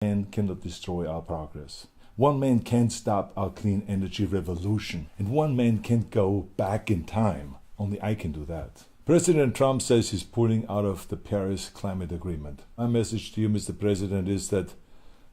man cannot destroy our progress. One man can't stop our clean energy revolution. And one man can't go back in time. Only I can do that. President Trump says he's pulling out of the Paris Climate Agreement. My message to you, Mr. President, is that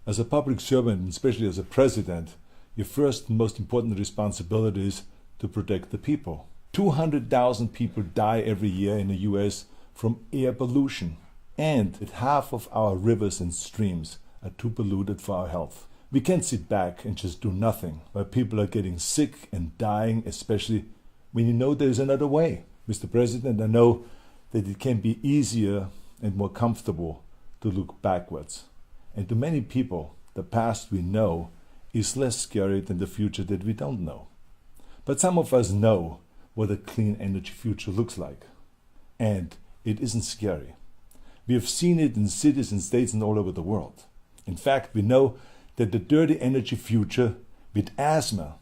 as a public servant, and especially as a president, your first and most important responsibility is to protect the people. 200,000 people die every year in the US from air pollution. And half of our rivers and streams are too polluted for our health. We can't sit back and just do nothing while people are getting sick and dying, especially when you know there's another way. Mr. President, I know that it can be easier and more comfortable to look backwards. And to many people, the past we know is less scary than the future that we don't know. But some of us know what a clean energy future looks like. And it isn't scary. We have seen it in cities and states and all over the world. In fact, we know that the dirty energy future with asthma,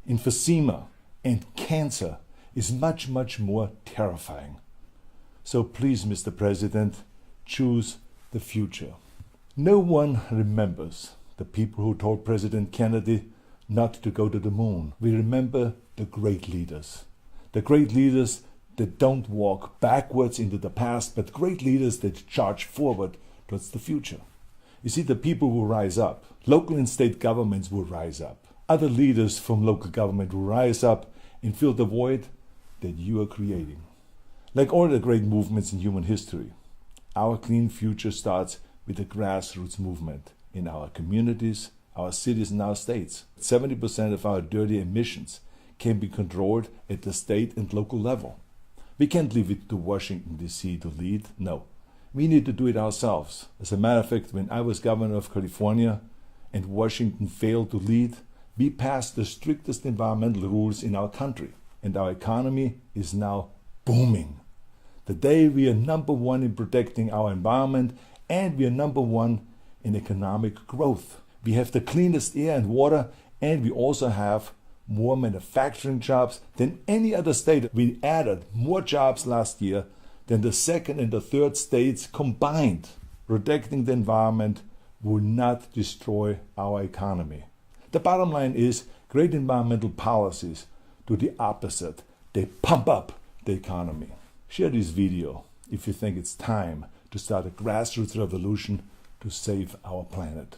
emphysema, and cancer is much, much more terrifying. So please, Mr. President, choose the future. No one remembers the people who told President Kennedy not to go to the moon. We remember the great leaders. The great leaders that don't walk backwards into the past, but great leaders that charge forward towards the future. You see, the people will rise up. Local and state governments will rise up. Other leaders from local government will rise up and fill the void that you are creating. Like all the great movements in human history, our clean future starts with a grassroots movement in our communities, our cities, and our states. 70% of our dirty emissions can be controlled at the state and local level. We can't leave it to Washington, D.C. to lead. No, we need to do it ourselves. As a matter of fact, when I was governor of California and Washington failed to lead, we passed the strictest environmental rules in our country. And our economy is now booming. Today we are number one in protecting our environment, and we are number one in economic growth. We have the cleanest air and water, and we also have more manufacturing jobs than any other state. We added more jobs last year than the second and the third states combined. Protecting the environment will not destroy our economy. The bottom line is great environmental policies do the opposite. They pump up the economy. Share this video if you think it's time to start a grassroots revolution to save our planet.